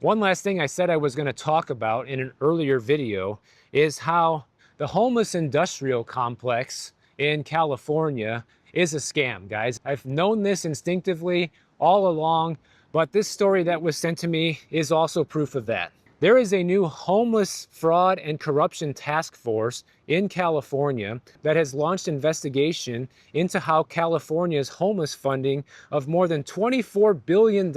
One last thing I said I was going to talk about in an earlier video is how the homeless industrial complex in California is a scam, guys. I've known this instinctively all along, but this story that was sent to me is also proof of that. There is a new homeless fraud and corruption task force in California that has launched investigation into how California's homeless funding of more than $24 billion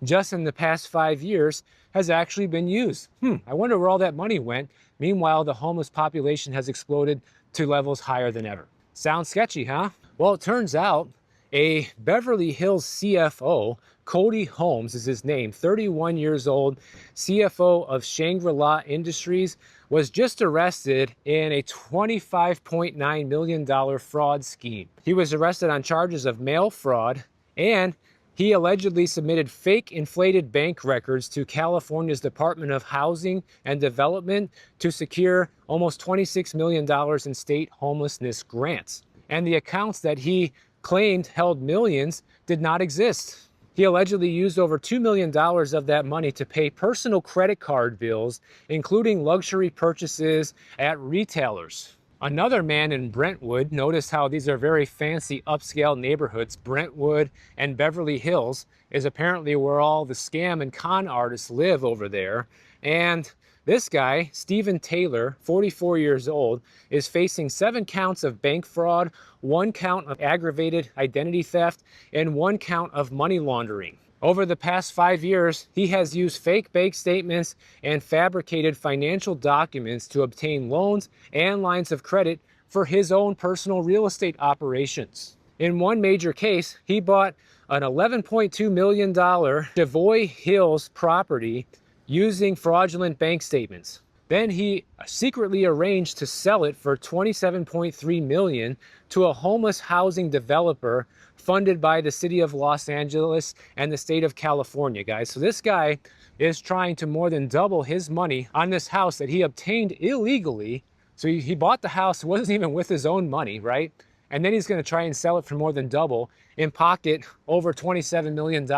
just in the past 5 years has actually been used. I wonder where all that money went. Meanwhile, the homeless population has exploded to levels higher than ever. Sounds sketchy, huh? Well, it turns out a Beverly Hills CFO, Cody Holmes is his name, 31 years old, CFO of Shangri-La Industries, was just arrested in a $25.9 million fraud scheme. He was arrested on charges of mail fraud, and he allegedly submitted fake inflated bank records to California's Department of Housing and Development to secure almost $26 million in state homelessness grants. And the accounts that he claimed held millions did not exist. He allegedly used over $2 million of that money to pay personal credit card bills, including luxury purchases at retailers. Another man in Brentwood, notice how these are very fancy upscale neighborhoods. Brentwood and Beverly Hills is apparently where all the scam and con artists live over there. And this guy, Stephen Taylor, 44 years old, is facing 7 counts of bank fraud, 1 count of aggravated identity theft, and 1 count of money laundering. Over the past 5 years, he has used fake bank statements and fabricated financial documents to obtain loans and lines of credit for his own personal real estate operations. In one major case, he bought an $11.2 million Beverly Hills property using fraudulent bank statements. Then he secretly arranged to sell it for $27.3 million to a homeless housing developer funded by the city of Los Angeles and the state of California, guys. So this guy is trying to more than double his money on this house that he obtained illegally. So he bought the house, it wasn't even with his own money, right? And then he's going to try and sell it for more than double and pocket over $27 million,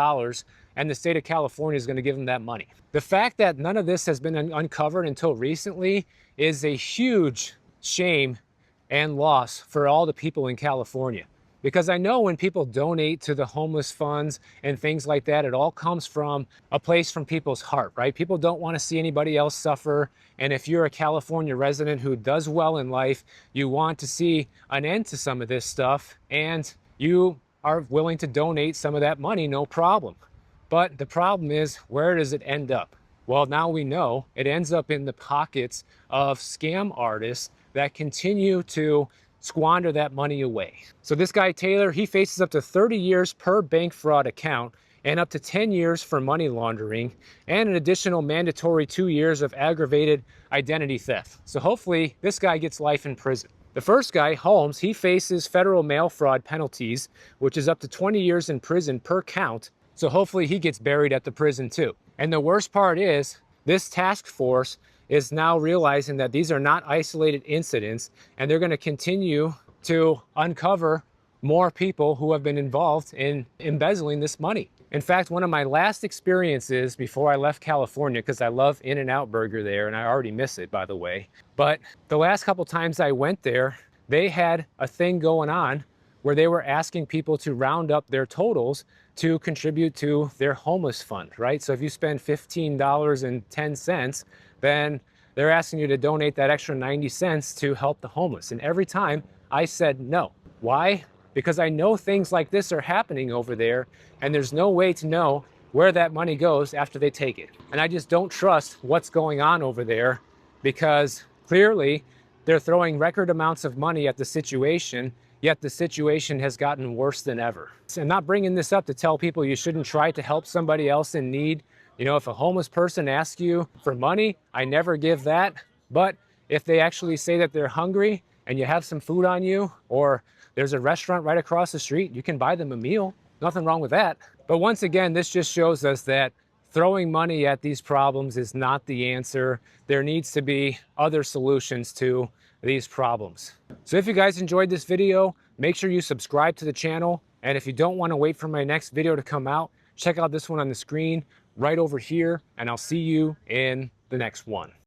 and the state of California is going to give him that money. The fact that none of this has been uncovered until recently is a huge shame and loss for all the people in California. Because I know when people donate to the homeless funds and things like that, it all comes from a place from people's heart, right? People don't want to see anybody else suffer. And if you're a California resident who does well in life, you want to see an end to some of this stuff, and you are willing to donate some of that money, no problem. But the problem is, where does it end up? Well, now we know it ends up in the pockets of scam artists that continue to squander that money away. So this guy, Taylor, he faces up to 30 years per bank fraud account and up to 10 years for money laundering and an additional mandatory 2 years of aggravated identity theft. So hopefully this guy gets life in prison. The first guy, Holmes, he faces federal mail fraud penalties, which is up to 20 years in prison per count. So hopefully he gets buried at the prison too. And the worst part is, this task force is now realizing that these are not isolated incidents, and they're going to continue to uncover more people who have been involved in embezzling this money. In fact, one of my last experiences before I left California, because I love In-N-Out Burger there, and I already miss it, by the way, but the last couple times I went there, they had a thing going on where they were asking people to round up their totals to contribute to their homeless fund, right? So if you spend $15.10, then they're asking you to donate that extra 90 cents to help the homeless. And every time I said no. Why? Because I know things like this are happening over there, and there's no way to know where that money goes after they take it. And I just don't trust what's going on over there, because clearly they're throwing record amounts of money at the situation, yet the situation has gotten worse than ever. I'm not bringing this up to tell people you shouldn't try to help somebody else in need. You know, if a homeless person asks you for money, I never give that. But if they actually say that they're hungry and you have some food on you, or there's a restaurant right across the street, you can buy them a meal. Nothing wrong with that. But once again, this just shows us that throwing money at these problems is not the answer. There needs to be other solutions to these problems. So if you guys enjoyed this video, make sure you subscribe to the channel. And if you don't want to wait for my next video to come out, check out this one on the screen. right over here, and I'll see you in the next one.